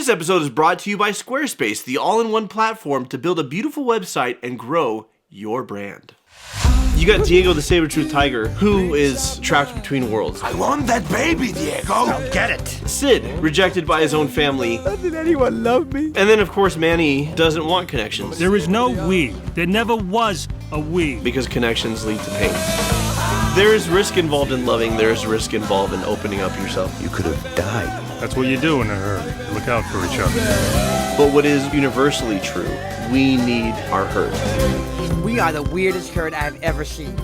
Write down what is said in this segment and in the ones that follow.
This episode is brought to you by Squarespace, the all-in-one platform to build a beautiful website and grow your brand. You got Diego the Saber-Toothed Tiger, who is trapped between worlds. I want that baby, Diego. I'll get it. Sid, rejected by his own family. Doesn't anyone love me? And then, of course, Manny doesn't want connections. There is no we. There never was a we. Because connections lead to pain. There is risk involved in loving, there is risk involved in opening up yourself. You could have died. That's what you do in a herd. Look out for each other. But what is universally true, we need our herd. We are the weirdest herd I've ever seen.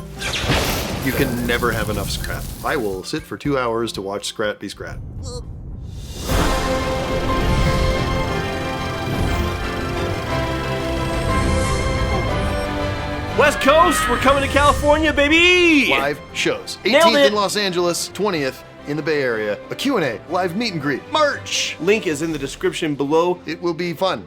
You can never have enough Scrat. I will sit for 2 hours to watch Scrat be Scrat. West Coast, we're coming to California, baby! Live shows. Nailed 18th it. in Los Angeles, 20th in the Bay Area. A Q&A, live meet and greet, merch. Link is in the description below. It will be fun.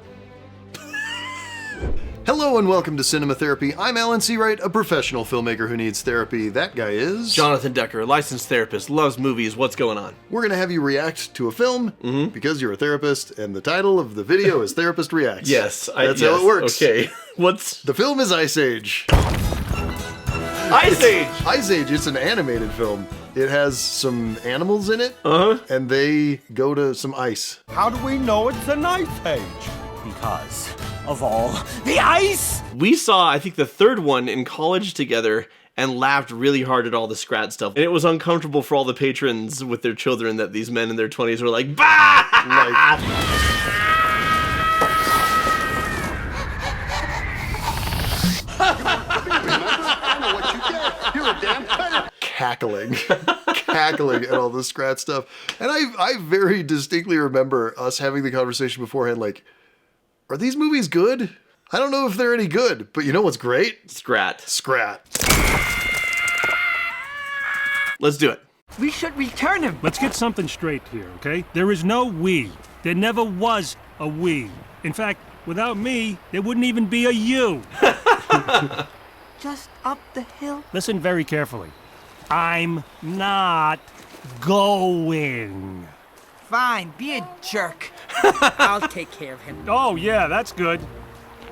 Hello and welcome to Cinema Therapy. I'm Alan Seawright, a professional filmmaker who needs therapy. That guy is... Jonathan Decker, licensed therapist, loves movies. What's going on? We're going to have you react to a film because you're a therapist, and the title of the video is Therapist Reacts. Yes, That's how it works. Okay, what's... The film is Ice Age. Ice Age! Ice Age, it's an animated film. It has some animals in it, and they go to some ice. How do we know it's an ice age? Because of all the ice! We saw, I think, the third one in college together and laughed really hard at all the Scrat stuff. And it was uncomfortable for all the patrons with their children that these men in their 20s were like, bah! Cackling at all the Scrat stuff. And I very distinctly remember us having the conversation beforehand, like, are these movies good? I don't know if they're any good, but you know what's great? Scrat. Scrat. Let's do it. We should return him. Let's get something straight here, okay? There is no we. There never was a we. In fact, without me, there wouldn't even be a you. Just up the hill. Listen very carefully. I'm not going. Fine, be a jerk. I'll take care of him. Oh, yeah, that's good.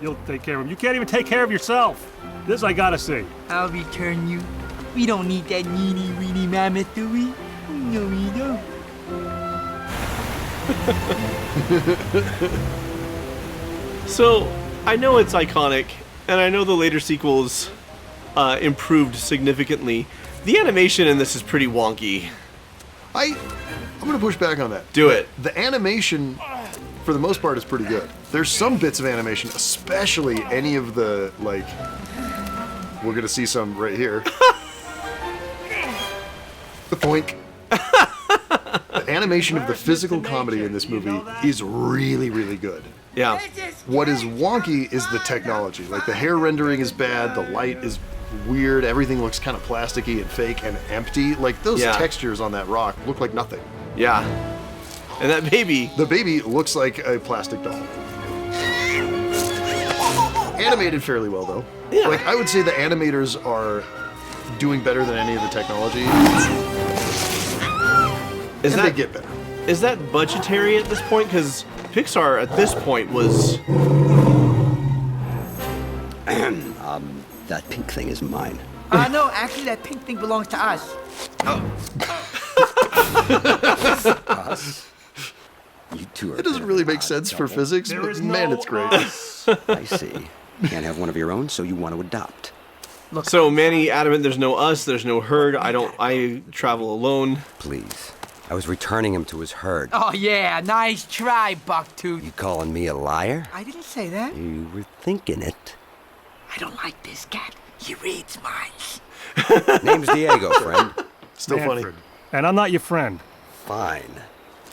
You'll take care of him. You can't even take care of yourself. This I gotta see. I'll return you. We don't need that needy, weedy mammoth, do we? No, we don't. So, I know it's iconic, and I know the later sequels improved significantly. The animation in this is pretty wonky. I'm gonna push back on that. Do it. The animation, for the most part, is pretty good. There's some bits of animation, especially any of the, like, we're gonna see some right here. The Poink. The animation of the physical comedy in this movie is really, really good. Yeah. What is wonky is the technology. Like, the hair rendering is bad, the light is weird, everything looks kind of plasticky and fake and empty. Like, those textures on that rock look like nothing. Yeah. And that baby... The baby looks like a plastic doll. Animated fairly well, though. Yeah. Like, I would say the animators are doing better than any of the technology. Is and that, they get better. Is that budgetary at this point? Because Pixar at this point was... That pink thing is mine. No, actually, that pink thing belongs to us. Us? You two are... It doesn't really make sense for physics, but man, it's great. I see. Can't have one of your own, so you want to adopt. Look, So Manny adamant there's no us, there's no herd, I travel alone. Please. I was returning him to his herd. oh yeah, nice try, Bucktooth. You calling me a liar? I didn't say that. You were thinking it. I don't like this cat. He reads minds. Name's Diego, friend. Still funny. Manfred. And I'm not your friend. Fine.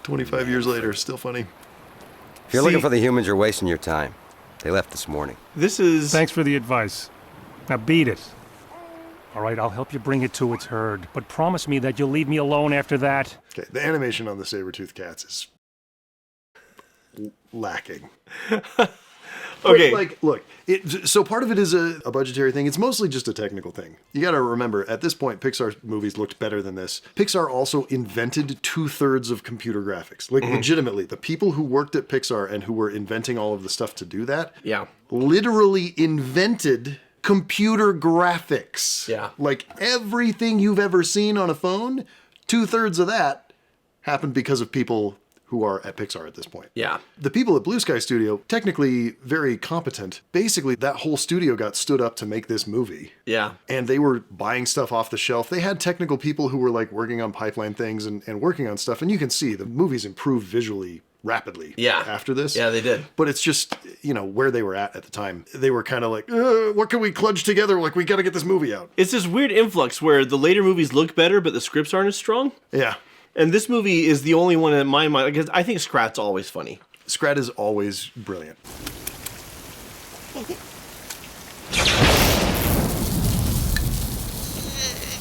25 years later, still funny. If you're looking for the humans, you're wasting your time. They left this morning. This is... Thanks for the advice. Now beat it. All right, I'll help you bring it to its herd, but promise me that you'll leave me alone after that. Okay, the animation on the saber-toothed cats is lacking. Okay. Like, look, so part of it is a budgetary thing. It's mostly just a technical thing. You got to remember, at this point, Pixar movies looked better than this. Pixar also invented 2/3 of computer graphics. Like, legitimately, the people who worked at Pixar and who were inventing all of the stuff to do that, Yeah. literally invented computer graphics. Yeah. Like, everything you've ever seen on a phone, 2/3 of that happened because of people who are at Pixar at this point. Yeah. The people at Blue Sky Studio, technically very competent. Basically, that whole studio got stood up to make this movie. Yeah. And they were buying stuff off the shelf. They had technical people who were like working on pipeline things and working on stuff. And you can see the movies improved visually rapidly after this. Yeah, they did. But it's just, where they were at the time. They were kind of like, what can we cludge together? Like, we got to get this movie out. It's this weird influx where the later movies look better, but the scripts aren't as strong. Yeah. And this movie is the only one in my mind, because I think Scrat's always funny. Scrat is always brilliant.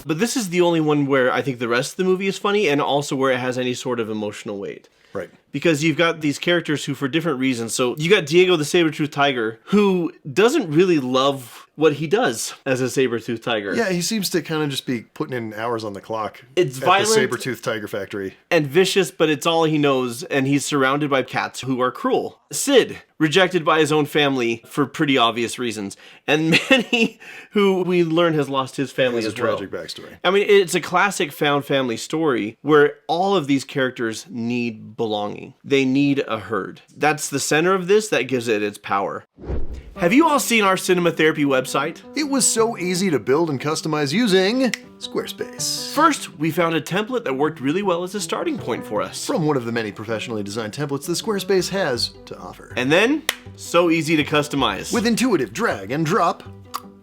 But this is the only one where I think the rest of the movie is funny, and also where it has any sort of emotional weight. Right. Because you've got these characters who, for different reasons, so you got Diego the Saber-Toothed Tiger, who doesn't really love what he does as a saber-toothed tiger. Yeah, he seems to kind of just be putting in hours on the clock. It's at violent the Saber-Toothed Tiger Factory. And vicious, but it's all he knows, and he's surrounded by cats who are cruel. Sid, rejected by his own family for pretty obvious reasons, and Manny, who we learn has lost his family It's as a well. tragic backstory. I mean, it's a classic found family story where all of these characters need belonging. They need a herd. That's the center of this that gives it its power. Have you all seen our Cinema Therapy website? It was so easy to build and customize using Squarespace. First, we found a template that worked really well as a starting point for us. From one of the many professionally designed templates that Squarespace has to offer. And then, so easy to customize. With intuitive drag and drop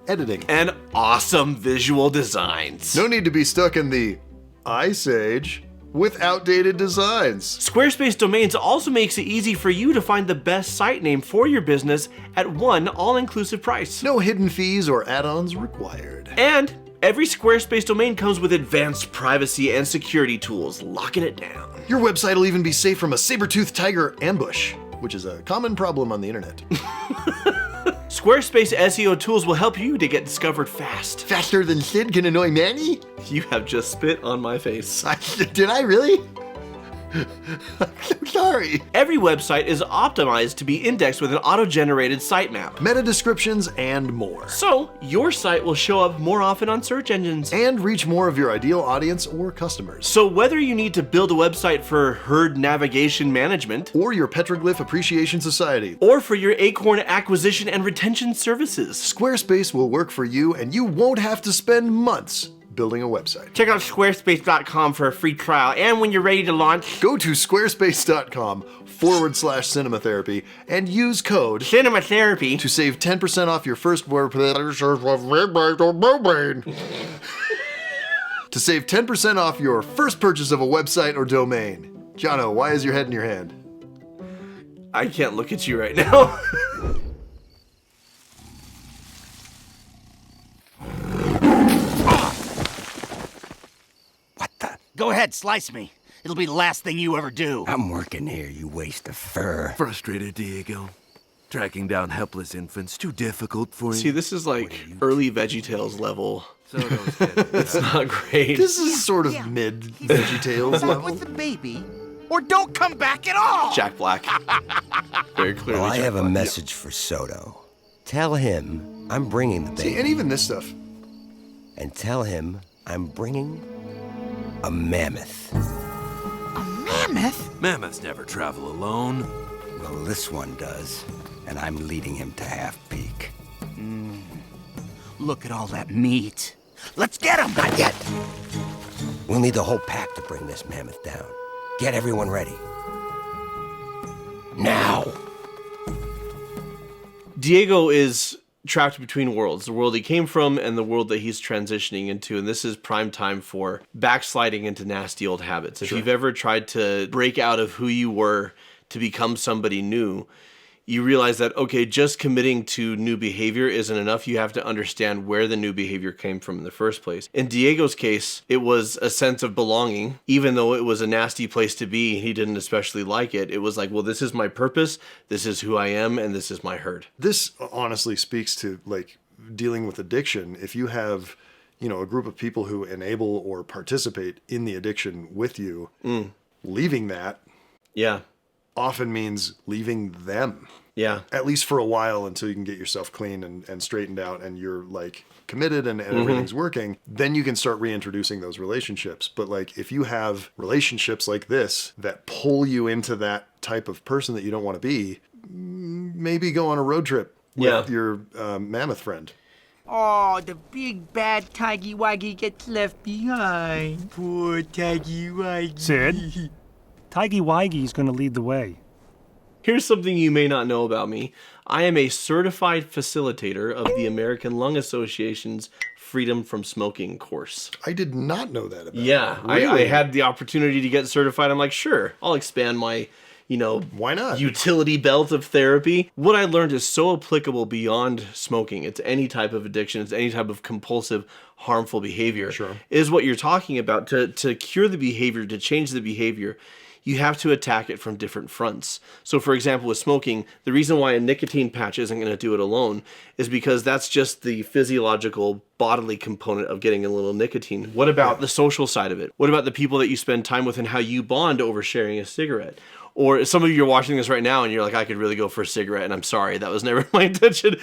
editing. And awesome visual designs. No need to be stuck in the Ice Age with outdated designs. Squarespace Domains also makes it easy for you to find the best site name for your business at one all-inclusive price. No hidden fees or add-ons required. And every Squarespace domain comes with advanced privacy and security tools, locking it down. Your website will even be safe from a saber-toothed tiger ambush, which is a common problem on the internet. Squarespace SEO tools will help you to get discovered fast. Faster than Sid can annoy Manny? You have just spit on my face. Did I really? I'm so sorry. Every website is optimized to be indexed with an auto-generated sitemap. Meta descriptions and more. So, your site will show up more often on search engines. And reach more of your ideal audience or customers. So whether you need to build a website for herd navigation management, Or your Petroglyph Appreciation Society, or for your Acorn acquisition and retention services, Squarespace will work for you and you won't have to spend months building a website. check out squarespace.com for a free trial, and when you're ready to launch, Go to squarespace.com/cinematherapy and use code Cinema Therapy. to save 10% off your first to save 10% off your first purchase of a website or domain. Jono, why is your head in your hand? I can't look at you right now. Go ahead, slice me. It'll be the last thing you ever do. I'm working here, you waste of fur. Frustrated, Diego. Tracking down helpless infants too difficult for you. See, this is like early VeggieTales level. So don't get it. It's not great. This is sort of mid VeggieTales Back level. with the baby, or don't come back at all. Jack Black. Very clearly. Well, I Jack have a Black. message for Soto. Tell him I'm bringing the baby. See, and even this stuff. And tell him I'm bringing a mammoth. Mammoth? Mammoths never travel alone. Well, this one does. And I'm leading him to Half Peak. Look at all that meat. Let's get him! Not yet. We'll need the whole pack to bring this mammoth down. Get everyone ready. Now. Diego is trapped between worlds, the world he came from and the world that he's transitioning into, and this is prime time for backsliding into nasty old habits. If you've ever tried to break out of who you were to become somebody new, you realize that, okay, just committing to new behavior isn't enough. You have to understand where the new behavior came from in the first place. In Diego's case, it was a sense of belonging. Even though it was a nasty place to be, he didn't especially like it. It was like, well, this is my purpose, this is who I am, and this is my herd. This honestly speaks to like dealing with addiction. If you have, you know, a group of people who enable or participate in the addiction with you, leaving that Yeah. often means leaving them. Yeah. At least for a while, until you can get yourself clean and straightened out and you're like committed and everything's working. Then you can start reintroducing those relationships. But like if you have relationships like this that pull you into that type of person that you don't want to be, maybe go on a road trip with your mammoth friend. Oh, the big bad Tiggy Waggy gets left behind. Poor Tiggy Waggy. Sid? Tiggy Wiggy's gonna lead the way. Here's something you may not know about me. I am a certified facilitator of the American Lung Association's Freedom from Smoking course. I did not know that about Yeah, you. Really? I had the opportunity to get certified. I'm like, sure, I'll expand my, Why not? utility belt of therapy. What I learned is so applicable beyond smoking. It's any type of addiction. It's any type of compulsive, harmful behavior. Sure. Is what you're talking about. To cure the behavior, to change the behavior, you have to attack it from different fronts. So for example, with smoking, the reason why a nicotine patch isn't going to do it alone is because that's just the physiological bodily component of getting a little nicotine. What about the social side of it? What about the people that you spend time with and how you bond over sharing a cigarette? Or some of you are watching this right now and you're like, I could really go for a cigarette, and I'm sorry, that was never my intention.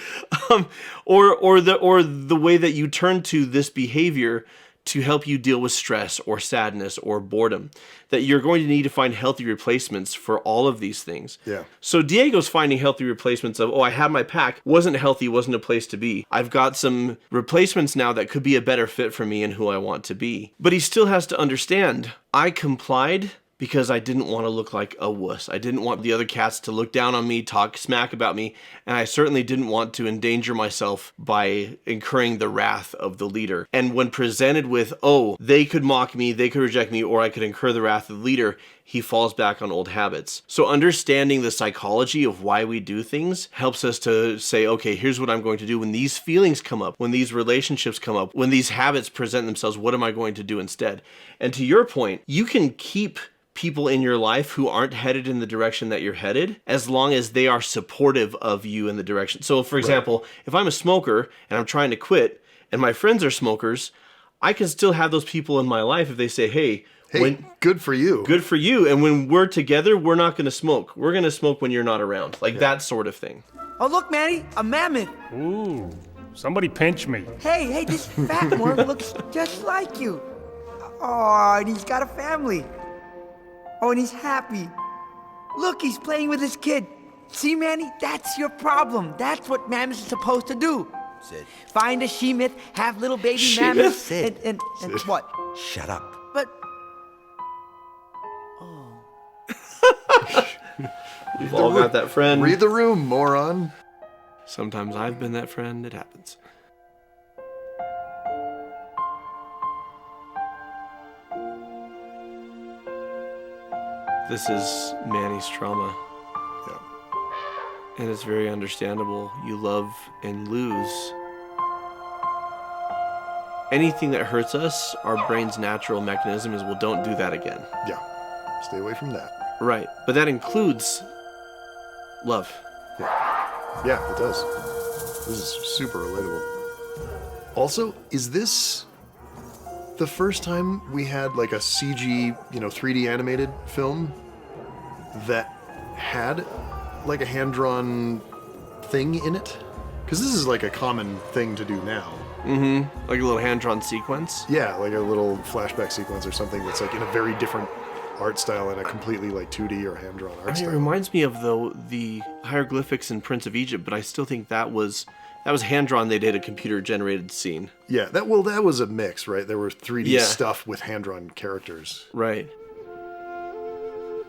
Or the way that you turn to this behavior to help you deal with stress or sadness or boredom, that you're going to need to find healthy replacements for all of these things. Yeah. So Diego's finding healthy replacements of, I had my pack, wasn't healthy, wasn't a place to be. I've got some replacements now that could be a better fit for me and who I want to be. But he still has to understand, I complied because I didn't want to look like a wuss. I didn't want the other cats to look down on me, talk smack about me, and I certainly didn't want to endanger myself by incurring the wrath of the leader. And when presented with, they could mock me, they could reject me, or I could incur the wrath of the leader, he falls back on old habits. So understanding the psychology of why we do things helps us to say, okay, here's what I'm going to do when these feelings come up, when these relationships come up, when these habits present themselves, what am I going to do instead? And to your point, you can keep people in your life who aren't headed in the direction that you're headed, as long as they are supportive of you in the direction. So for example, if I'm a smoker and I'm trying to quit and my friends are smokers, I can still have those people in my life if they say, hey, good for you. Good for you. And when we're together, we're not going to smoke. We're going to smoke when you're not around. Like that sort of thing. Oh, look, Manny, a mammoth. Ooh, somebody pinch me. Hey, this fat one looks just like you. Oh, and he's got a family. Oh, and he's happy. Look, he's playing with his kid. See, Manny, that's your problem. That's what mammoths are supposed to do. Sid. Find a she-myth, have little baby She-myth? mammoths, Sid. and what? Shut up. But We've all got that friend. Read the room, moron. Sometimes I've been that friend. It happens. This is Manny's trauma. Yeah. And it's very understandable. You love and lose. Anything that hurts us, our brain's natural mechanism is, well, don't do that again. Yeah. Stay away from that. Right. But that includes love. Yeah, it does. This is super relatable. Also, is this the first time we had like a CG, 3D animated film that had like a hand-drawn thing in it? Because this is like a common thing to do now. Mm-hmm. Like a little hand-drawn sequence. Yeah, like a little flashback sequence or something that's like in a very different art style and a completely like 2D or hand-drawn art It style. reminds me of the hieroglyphics in Prince of Egypt, but I still think that was hand-drawn. They did a computer-generated scene. Yeah, that was a mix, right? There were 3D Yeah. stuff with hand-drawn characters. Right.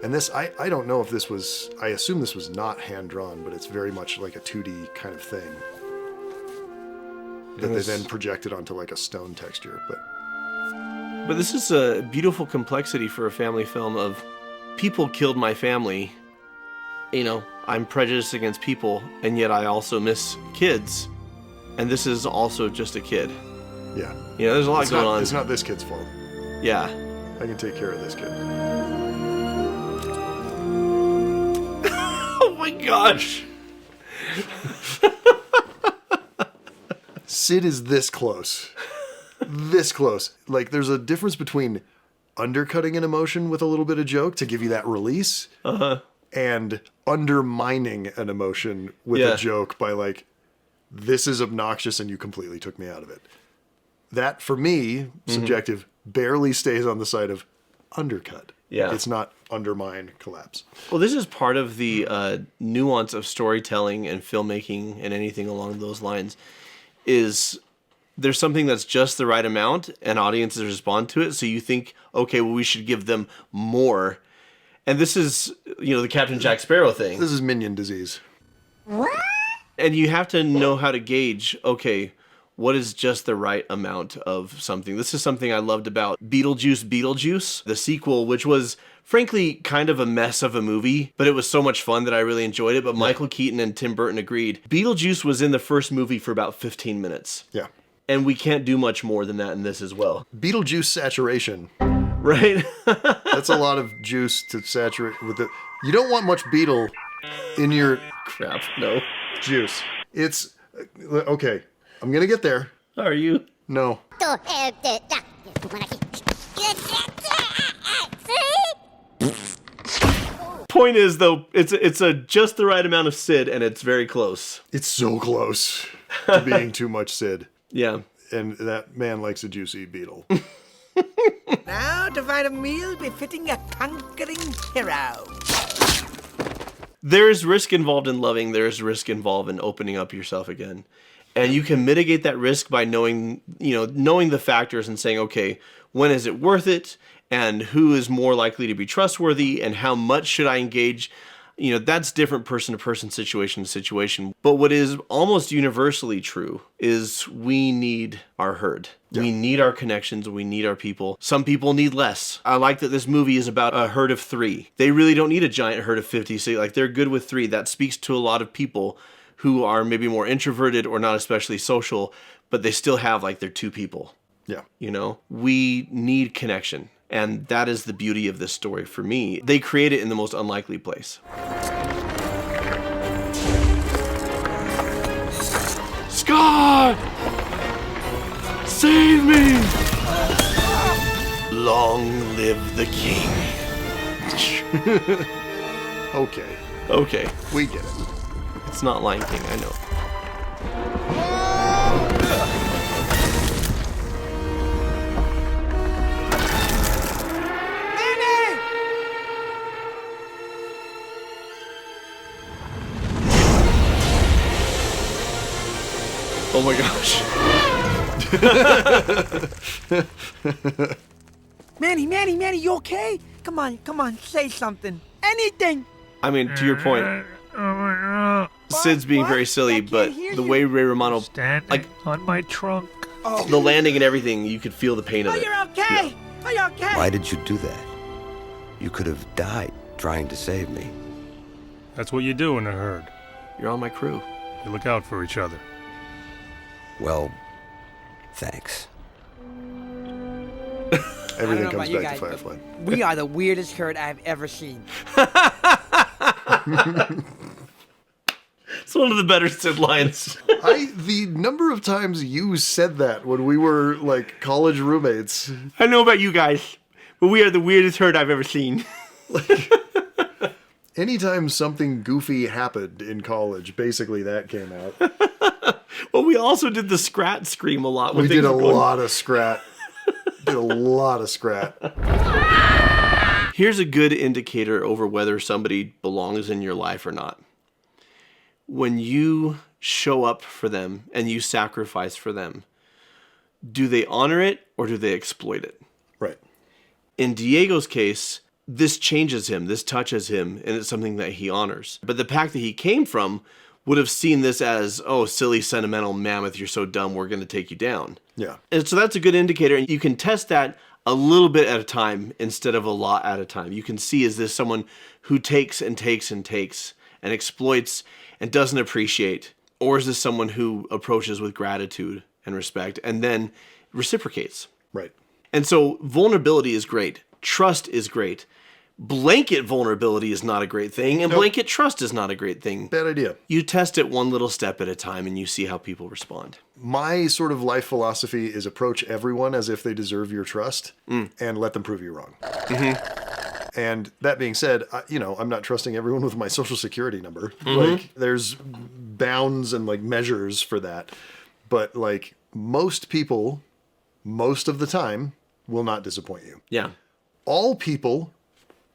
And this, I don't know if this was, I assume this was not hand-drawn, but it's very much like a 2D kind of thing that they then projected onto like a stone texture. But this is a beautiful complexity for a family film of people killed my family, I'm prejudiced against people, and yet I also miss kids. And this is also just a kid. Yeah. There's a lot going on. It's not this kid's fault. Yeah. I can take care of this kid. Oh my gosh. Sid is this close. This close. Like, there's a difference between undercutting an emotion with a little bit of joke to give you that release, and undermining an emotion with a joke by, like, this is obnoxious and you completely took me out of it. That, for me, subjective, barely stays on the side of undercut. Yeah. It's not undermine, collapse. Well, this is part of the nuance of storytelling and filmmaking and anything along those lines, is there's something that's just the right amount and audiences respond to it. So you think, okay, well, we should give them more. And this is, the Captain Jack Sparrow thing. This is minion disease. And you have to know how to gauge, okay, what is just the right amount of something. This is something I loved about Beetlejuice, the sequel, which was frankly kind of a mess of a movie, but it was so much fun that I really enjoyed it. But Michael Keaton and Tim Burton agreed. Beetlejuice was in the first movie for about 15 minutes. Yeah. And we can't do much more than that in this as well. Beetlejuice saturation. Right? That's a lot of juice to saturate with it. You don't want much beetle in your Crap, no. juice. It's okay. I'm gonna get there. Are you? No. Point is, though, it's a just the right amount of Sid, and it's very close. It's so close to being too much Sid. Yeah. And that man likes a juicy beetle. Now to find a meal befitting a conquering hero. There's risk involved in loving. There's risk involved in opening up yourself again. And you can mitigate that risk by knowing the factors and saying, okay, when is it worth it? And who is more likely to be trustworthy? And how much should I engage? That's different person to person, situation to situation. But what is almost universally true is we need our herd. Yeah. We need our connections. We need our people. Some people need less. I like that this movie is about a herd of 3. They really don't need a giant herd of 50. So they're good with 3. That speaks to a lot of people who are maybe more introverted or not especially social, but they still have their 2 people. Yeah. We need connection. And that is the beauty of this story for me. They create it in the most unlikely place. Scar! Save me! Long live the king. Okay. Okay. We get it. It's not Lion King, I know. Oh my gosh. Manny, you okay? Come on, say something. Anything. I mean, to your point, Sid's being very silly, but the way Ray Romano, Standing on my trunk. the landing and everything, you could feel the pain of Oh, it. you're okay. Oh, you're okay. Why did you do that? You could have died trying to save me. That's what you do in a herd. You're on my crew. You look out for each other. Well, thanks. Everything I don't know comes about you back guys, to but Firefly. we are the weirdest herd I've ever seen. It's one of the better Sid lines. The number of times you said that when we were college roommates. I know about you guys, but we are the weirdest herd I've ever seen. Anytime something goofy happened in college, basically that came out. Well, we also did the Scrat scream a lot. We did a lot of Scrat. Did a lot of Scrat. Here's a good indicator over whether somebody belongs in your life or not. When you show up for them and you sacrifice for them, do they honor it or do they exploit it? Right. In Diego's case, this changes him, this touches him, and it's something that he honors. But the pack that he came from would have seen this as, oh, silly, sentimental mammoth, you're so dumb, we're going to take you down. Yeah. And so that's a good indicator, and you can test that a little bit at a time instead of a lot at a time. You can see, is this someone who takes and takes and takes, and exploits and doesn't appreciate? Or is this someone who approaches with gratitude and respect and then reciprocates? Right. And so vulnerability is great. Trust is great. Blanket vulnerability is not a great thing, and blanket trust is not a great thing. Bad idea. You test it one little step at a time and you see how people respond. My sort of life philosophy is approach everyone as if they deserve your trust and let them prove you wrong. And that being said, I'm not trusting everyone with my social security number. Like, there's bounds and like measures for that. But like most people, most of the time, will not disappoint you. Yeah, All people,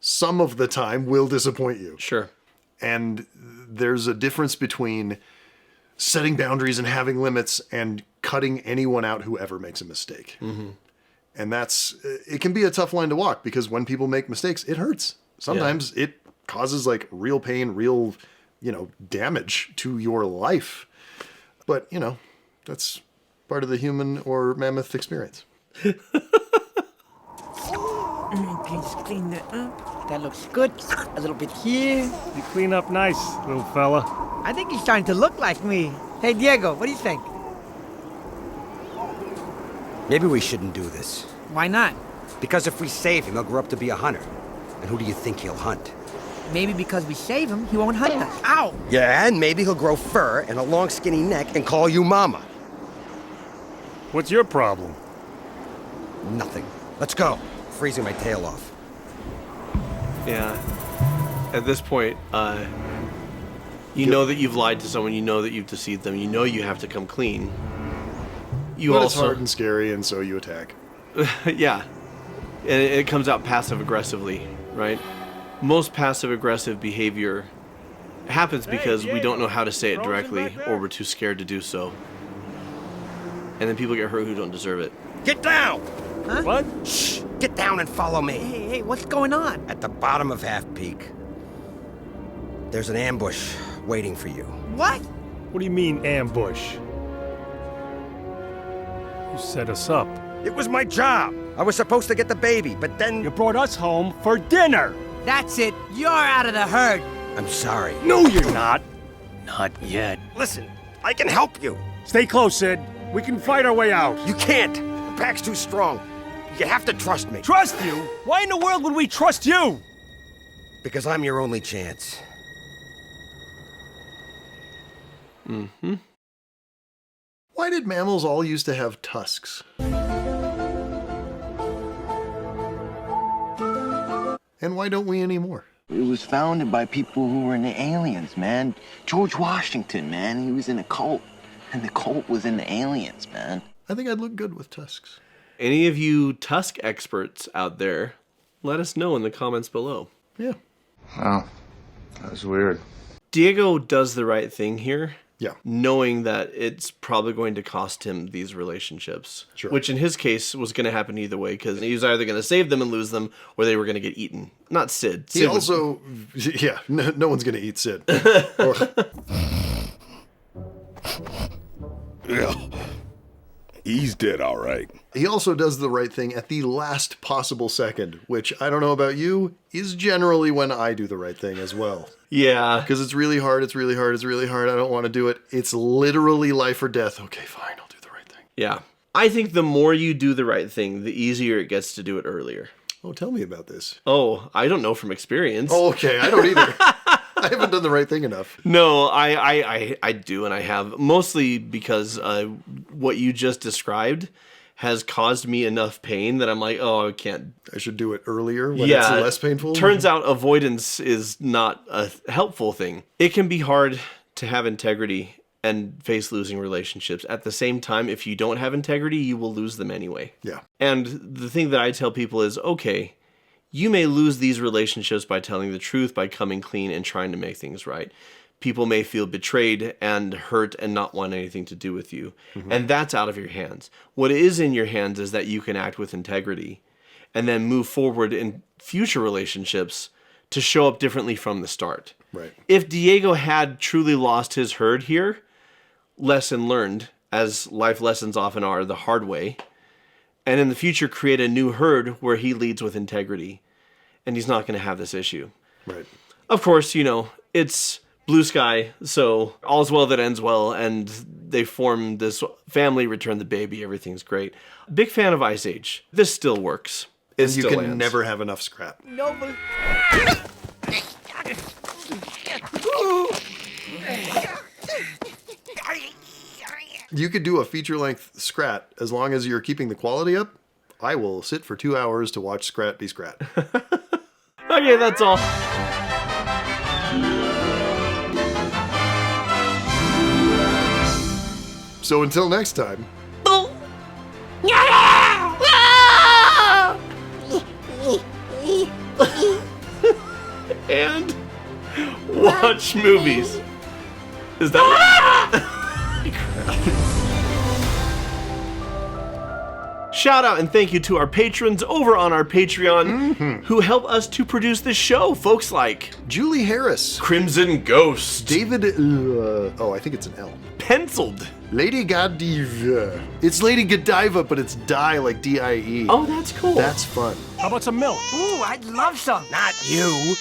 some of the time, will disappoint you. sure. And there's a difference between setting boundaries and having limits and cutting anyone out who ever makes a mistake. And it can be a tough line to walk because when people make mistakes, it hurts. Sometimes it causes like real pain, real, damage to your life. But, that's part of the human or mammoth experience. Please clean that up. That looks good. A little bit here. You clean up nice, little fella. I think he's starting to look like me. Hey, Diego, what do you think? Maybe we shouldn't do this. Why not? Because if we save him, he'll grow up to be a hunter. And who do you think he'll hunt? Maybe because we save him, he won't hunt us. Ow! Yeah, and maybe he'll grow fur and a long skinny neck and call you Mama. What's your problem? Nothing. Let's go. Freezing my tail off. Yeah. At this point, you know that you've lied to someone, you know that you've deceived them, you know you have to come clean. But it's hard and scary, and so you attack. Yeah. And it comes out passive-aggressively, right? Most passive-aggressive behavior happens because we don't know how to say it directly, or we're too scared to do so. And then people get hurt who don't deserve it. Get down! Huh? What? Shh! Get down and follow me. Hey, what's going on? At the bottom of Half Peak, there's an ambush waiting for you. What? What do you mean, ambush? You set us up. It was my job. I was supposed to get the baby, but then... You brought us home for dinner! That's it. You're out of the herd. I'm sorry. No, you're not! Not yet. Listen, I can help you. Stay close, Sid. We can fight our way out. You can't. The pack's too strong. You have to trust me. Trust you? Why in the world would we trust you? Because I'm your only chance. Why did mammals all used to have tusks? And why don't we anymore? It was founded by people who were in the aliens, man. George Washington, man, he was in a cult. And the cult was in the aliens, man. I think I'd look good with tusks. Any of you tusk experts out there, let us know in the comments below. Yeah. Wow, that was weird. Diego does the right thing here. Yeah. Knowing that it's probably going to cost him these relationships. Sure. Which in his case was going to happen either way, because he was either going to save them and lose them, or they were going to get eaten. Not Sid. He also, no one's going to eat Sid. Yeah. He's dead, all right. He also does the right thing at the last possible second, which I don't know about you, is generally when I do the right thing as well. Yeah. Because it's really hard, it's really hard, it's really hard. I don't want to do it. It's literally life or death. Okay, fine, I'll do the right thing. Yeah. I think the more you do the right thing, the easier it gets to do it earlier. Oh, tell me about this. Oh, I don't know from experience. Oh, okay, I don't either. I haven't done the right thing enough. No, I do, and I have. Mostly because what you just described has caused me enough pain that I'm like, oh, I can't. I should do it earlier when it's less painful? Turns out avoidance is not a helpful thing. It can be hard to have integrity and face losing relationships. At the same time, if you don't have integrity, you will lose them anyway. Yeah. And the thing that I tell people is, okay, you may lose these relationships by telling the truth, by coming clean and trying to make things right. People may feel betrayed and hurt and not want anything to do with you. Mm-hmm. And that's out of your hands. What is in your hands is that you can act with integrity and then move forward in future relationships to show up differently from the start. Right. If Diego had truly lost his herd here, lesson learned, as life lessons often are, the hard way, and in the future create a new herd where he leads with integrity, and he's not going to have this issue. Right. Of course, it's Blue Sky, so all's well that ends well, and they form this family, return the baby, everything's great. Big fan of Ice Age. This still works. It And you still can lands. never have enough scrap. You could do a feature-length Scrat as long as you're keeping the quality up. I will sit for 2 hours to watch Scrat be Scrat. Okay, that's all. So until next time, And watch movies. Is that Shout out and thank you to our patrons over on our Patreon who help us to produce this show. Folks like Julie Harris, Crimson Ghost, David, I think it's an L. Penciled. Lady Godiva. It's Lady Godiva, but it's die like D-I-E. Oh, that's cool. That's fun. How about some milk? Ooh, I'd love some. Not you.